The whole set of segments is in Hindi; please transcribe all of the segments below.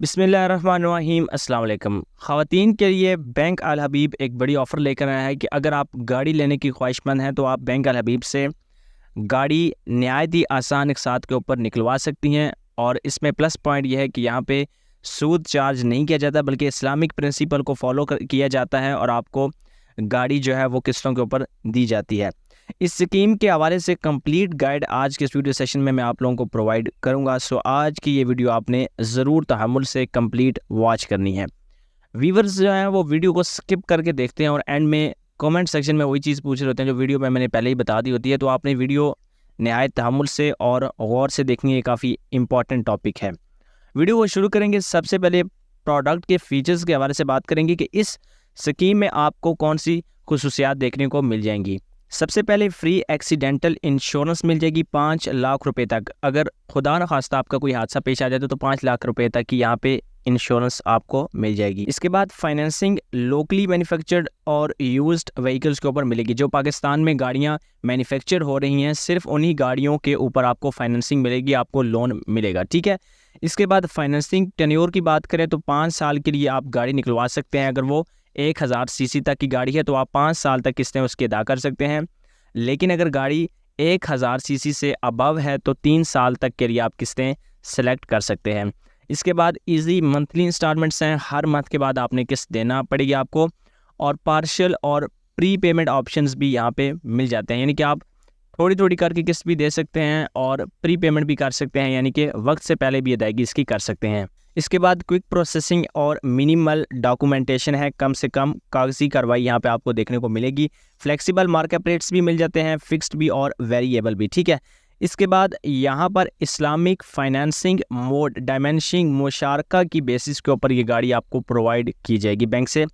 बिस्मिल्लाहिर्रहमानिर्रहीम अस्सलाम वालेकुम। ख़वातीन के लिए बैंक अल हबीब एक बड़ी ऑफ़र लेकर आया है कि अगर आप गाड़ी लेने की ख्वाहिशमंद हैं तो आप बैंक अल हबीब से गाड़ी नहायत ही आसान एक साथ के ऊपर निकलवा सकती हैं। और इसमें प्लस पॉइंट यह है कि यहाँ पे सूद चार्ज नहीं किया जाता बल्कि इस्लामिक प्रिंसिपल को फॉलो किया जाता है और आपको गाड़ी जो है वो किस्तों के ऊपर दी जाती है। इस स्कीम के हवाले से कंप्लीट गाइड आज के इस वीडियो सेशन में मैं आप लोगों को प्रोवाइड करूंगा। सो आज की ये वीडियो आपने ज़रूर तहम्मुल से कंप्लीट वॉच करनी है। व्यूअर्स जो हैं वो वीडियो को स्किप करके देखते हैं और एंड में कमेंट सेक्शन में वही चीज़ पूछ रहे होते हैं जो वीडियो में मैंने पहले ही बता दी होती है। तो आपने वीडियो नहायत तहम्मुल से और गौर से देखनी है, काफ़ी इंपॉर्टेंट टॉपिक है। वीडियो को शुरू करेंगे। सबसे पहले प्रोडक्ट के फीचर्स के हवाले से बात करेंगे कि इस स्कीम में आपको कौन सी खुसूसियात देखने को मिल जाएंगी। सबसे पहले फ्री एक्सीडेंटल इंश्योरेंस मिल जाएगी 5 लाख रुपए तक। अगर खुदा न खास्ता आपका कोई हादसा पेश आ जाए तो 5 लाख रुपए तक की यहाँ पे इंश्योरेंस आपको मिल जाएगी। इसके बाद फाइनेंसिंग लोकली मैन्युफैक्चर्ड और यूज्ड व्हीकल्स के ऊपर मिलेगी। जो पाकिस्तान में गाड़ियाँ मैन्युफैक्चर हो रही हैं सिर्फ उन्हीं गाड़ियों के ऊपर आपको फाइनेंसिंग मिलेगी, आपको लोन मिलेगा। ठीक है। इसके बाद फाइनेंसिंग टेन्योर की बात करें तो 5 साल के लिए आप गाड़ी निकलवा सकते हैं। अगर वो 1000 सीसी तक की गाड़ी है तो आप 5 साल तक किस्तें उसकी अदा कर सकते हैं। लेकिन अगर गाड़ी 1000 सीसी से अबव है तो 3 साल तक के लिए आप किस्तें सेलेक्ट कर सकते हैं। इसके बाद इजी मंथली इंस्टॉलमेंट्स हैं, हर मंथ के बाद आपने किस्त देना पड़ेगी आपको। और पार्शियल और प्री पेमेंट ऑप्शंस भी यहाँ पे मिल जाते हैं, यानी कि आप थोड़ी थोड़ी करके किस्त भी दे सकते हैं और प्री पेमेंट भी कर सकते हैं, यानी कि वक्त से पहले भी अदायगी इसकी कर सकते हैं। इसके बाद क्विक प्रोसेसिंग और मिनिमल डॉक्यूमेंटेशन है, कम से कम कागजी कार्रवाई यहाँ पे आपको देखने को मिलेगी। फ्लेक्सिबल मार्केट रेट्स भी मिल जाते हैं, फिक्स्ड भी और वेरिएबल भी। ठीक है। इसके बाद यहाँ पर इस्लामिक फाइनेंसिंग मोड डायमेंशिंग मुशारका की बेसिस के ऊपर ये गाड़ी आपको प्रोवाइड की जाएगी बैंक से।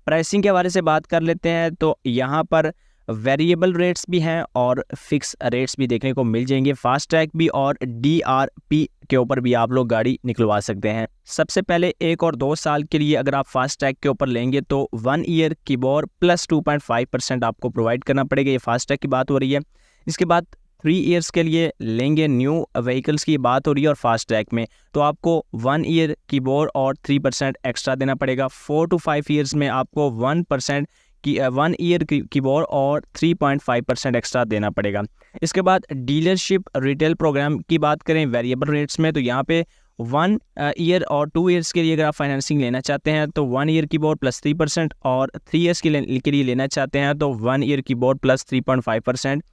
प्राइसिंग के बारे से बात कर लेते हैं तो यहाँ पर वेरिएबल रेट्स भी हैं और फिक्स रेट्स भी देखने को मिल जाएंगे। फास्ट ट्रैक भी और DRP के ऊपर भी आप लोग गाड़ी निकलवा सकते हैं। सबसे पहले 1 और 2 साल के लिए अगर आप फास्ट ट्रैक के ऊपर लेंगे तो 1 ईयर कीबोर्ड प्लस 2.5% आपको प्रोवाइड करना पड़ेगा। ये फास्ट ट्रैक की बात हो रही है। इसके बाद 3 ईयर्स के लिए लेंगे न्यू व्हीकल्स की बात हो रही है और फास्ट ट्रैक में तो आपको 1 ईयर कीबोर्ड और 3% एक्स्ट्रा देना पड़ेगा। 4 to 5 ईयर्स में आपको 1% की 1 ईयर कीबोर्ड और 3.5% एक्स्ट्रा देना पड़ेगा। इसके बाद डीलरशिप रिटेल प्रोग्राम की बात करें वेरिएबल रेट्स में तो यहाँ पे 1 ईयर और 2 ईयर्स के लिए अगर आप फाइनेंसिंग लेना चाहते हैं तो 1 ईयर कीबोर्ड प्लस 3% और 3 ईयर्स के लिए लेना चाहते हैं तो 1 ईयर कीबोर्ड प्लस 3.5%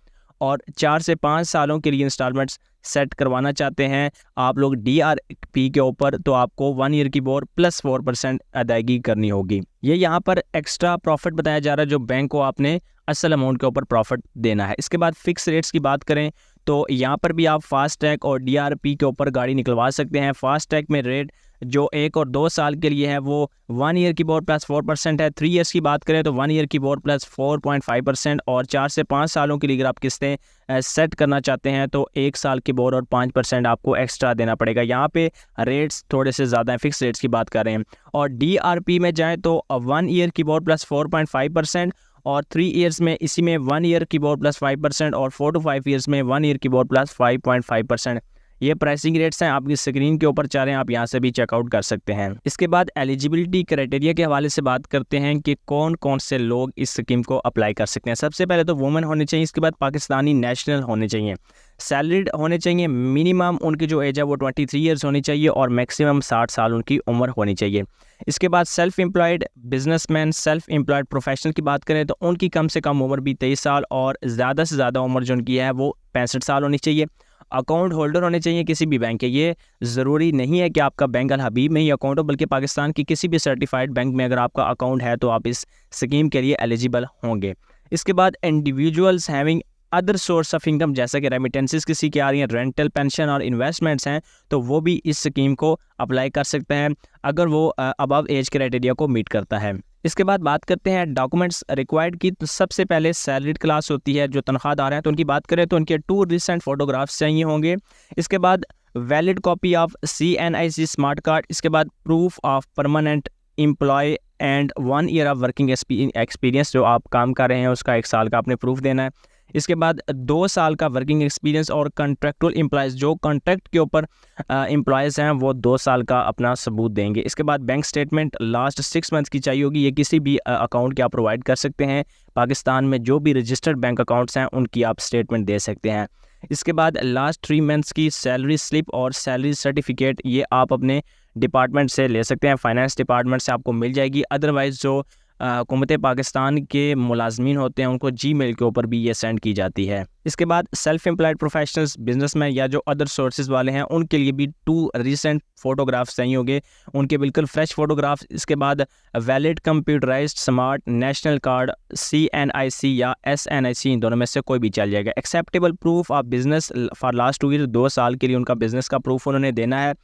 और 4 से 5 सालों के लिए इंस्टॉलमेंट्स सेट करवाना चाहते हैं आप लोग DRP के ऊपर तो आपको 1 ईयर कीबोर्ड प्लस 4% अदायगी करनी होगी। ये यहाँ पर एक्स्ट्रा प्रॉफिट बताया जा रहा है जो बैंक को आपने असल अमाउंट के ऊपर प्रॉफिट देना है। इसके बाद फिक्स रेट्स की बात करें तो यहाँ पर भी आप फास्ट ट्रैक और DRP के ऊपर गाड़ी निकलवा सकते हैं। फास्ट ट्रैक में रेट जो 1 और 2 साल के लिए है वो 1 ईयर कीबोर्ड प्लस 4% है। 3 ईयर्स की बात करें तो 1 ईयर कीबोर्ड प्लस 4.5% और 4 से 5 सालों के लिए अगर आप किस्तें सेट करना चाहते हैं तो 1 साल कीबोर्ड और 5% आपको एक्स्ट्रा देना पड़ेगा। यहाँ पे रेट्स थोड़े से ज़्यादा हैं, फिक्स रेट्स की बात कर रहे हैं। और DRP में जाएँ तो 1 ईयर कीबोर्ड प्लस 4.5% और 3 ईयर्स में इसी में 1 ईयर कीबोर्ड प्लस 5% और 4 to 5 ईयर्स में 1 ईयर कीबोर्ड प्लस 5.5%। ये प्राइसिंग रेट्स हैं, आपकी स्क्रीन के ऊपर चाह रहे हैं आप यहाँ से भी चेकआउट कर सकते हैं। इसके बाद एलिजिबिलिटी क्राइटेरिया के हवाले से बात करते हैं कि कौन कौन से लोग इस स्कीम को अप्लाई कर सकते हैं। सबसे पहले तो वुमेन होने चाहिए, इसके बाद पाकिस्तानी नेशनल होने चाहिए, सैलरीड होने चाहिए, मिनिमम उनकी जो एज है वो 23 ईयर्स होनी चाहिए और मैक्सिमम 60 साल उनकी उम्र होनी चाहिए। इसके बाद self employed businessman self employed professional की बात करें तो उनकी कम से कम उम्र भी 23 साल और ज़्यादा से ज़्यादा उम्र जो उनकी है वो 65 साल होनी चाहिए। अकाउंट होल्डर होने चाहिए किसी भी बैंक के। ये ज़रूरी नहीं है कि आपका बैंक अल हबीब में ही अकाउंट हो बल्कि पाकिस्तान की किसी भी सर्टिफाइड बैंक में अगर आपका अकाउंट है तो आप इस स्कीम के लिए एलिजिबल होंगे। इसके बाद individuals having other source of income जैसा कि रेमिटेंसेस किसी की आ रही हैं, रेंटल पेंशन और इन्वेस्टमेंट्स हैं तो वो भी इस स्कीम को अप्लाई कर सकते हैं अगर वो अबव एज क्राइटेरिया को मीट करता है। इसके बाद बात करते हैं डॉक्यूमेंट्स रिक्वायर्ड की। तो सबसे पहले सैलरीड क्लास होती है जो तनख्वाहदार हैं तो उनकी बात करें तो उनके 2 रिसेंट फोटोग्राफ्स चाहिए होंगे। इसके बाद valid copy of CNIC smart card. इसके बाद proof of permanent employ and 1 year of working experience, जो आप काम कर रहे हैं उसका 1 साल का आपने प्रूफ देना है। इसके बाद 2 साल का वर्किंग एक्सपीरियंस और कॉन्ट्रैक्चुअल एम्प्लॉयज़, जो कॉन्ट्रैक्ट के ऊपर एम्प्लॉयज़ हैं वो 2 साल का अपना सबूत देंगे। इसके बाद बैंक स्टेटमेंट लास्ट 6 मंथ की चाहिए होगी। ये किसी भी अकाउंट की आप प्रोवाइड कर सकते हैं। पाकिस्तान में जो भी रजिस्टर्ड बैंक अकाउंट्स हैं उनकी आप स्टेटमेंट दे सकते हैं। इसके बाद लास्ट 3 मंथ्स की सैलरी स्लिप और सैलरी सर्टिफिकेट ये आप अपने डिपार्टमेंट से ले सकते हैं, फाइनेंस डिपार्टमेंट से आपको मिल जाएगी। अदरवाइज़ जो हुकूमत पाकिस्तान के मुलाजमीन होते हैं उनको जीमेल के ऊपर भी ये सेंड की जाती है। इसके बाद सेल्फ एम्प्लॉयड प्रोफेशनल्स, बिजनेसमैन या जो अदर सोर्सेज वाले हैं उनके लिए भी 2 रिसेंट फ़ोटोग्राफ्स चाहिए होंगे, उनके बिल्कुल फ्रेश फ़ोटोग्राफ्स। इसके बाद valid computerised smart national card, CNIC या SNIC, इन दोनों में से कोई भी चल जाएगा। Acceptable proof of business for last 2 year, 2 साल के लिए उनका बिजनेस का प्रूफ उन्होंने देना है,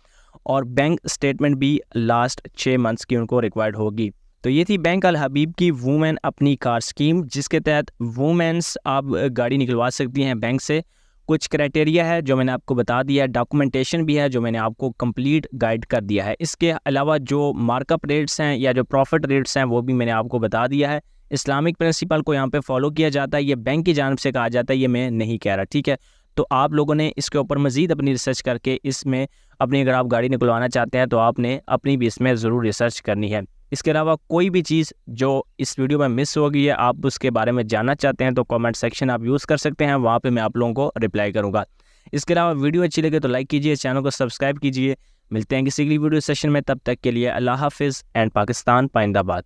और बैंक स्टेटमेंट भी लास्ट 6 मंथ्स की उनको रिक्वायर्ड होगी। तो ये थी बैंक अल हबीब की वुमेन अपनी कार स्कीम, जिसके तहत वुमेन्स आप गाड़ी निकलवा सकती हैं बैंक से। कुछ क्राइटेरिया है जो मैंने आपको बता दिया है, डॉक्यूमेंटेशन भी है जो मैंने आपको कंप्लीट गाइड कर दिया है। इसके अलावा जो मार्कअप रेट्स हैं या जो प्रॉफिट रेट्स हैं वो भी मैंने आपको बता दिया है। इस्लामिक प्रिंसिपल को यहाँ पे फॉलो किया जाता है, ये बैंक की जानिब से कहा जाता है, ये मैं नहीं कह रहा, ठीक है। तो आप लोगों ने इसके ऊपर मज़ीद अपनी रिसर्च करके इसमें अपनी, अगर आप गाड़ी निकलवाना चाहते हैं तो आपने अपनी भी इसमें ज़रूर रिसर्च करनी है। इसके अलावा कोई भी चीज़ जो इस वीडियो में मिस हो गई है, आप उसके बारे में जानना चाहते हैं तो कमेंट सेक्शन आप यूज़ कर सकते हैं, वहाँ पे मैं आप लोगों को रिप्लाई करूँगा। इसके अलावा वीडियो अच्छी लगे तो लाइक कीजिए, चैनल को सब्सक्राइब कीजिए। मिलते हैं किसी अगली वीडियो सेशन में, तब तक के लिए अल्लाह हाफिज़ एंड पाकिस्तान पाइंदाबाद।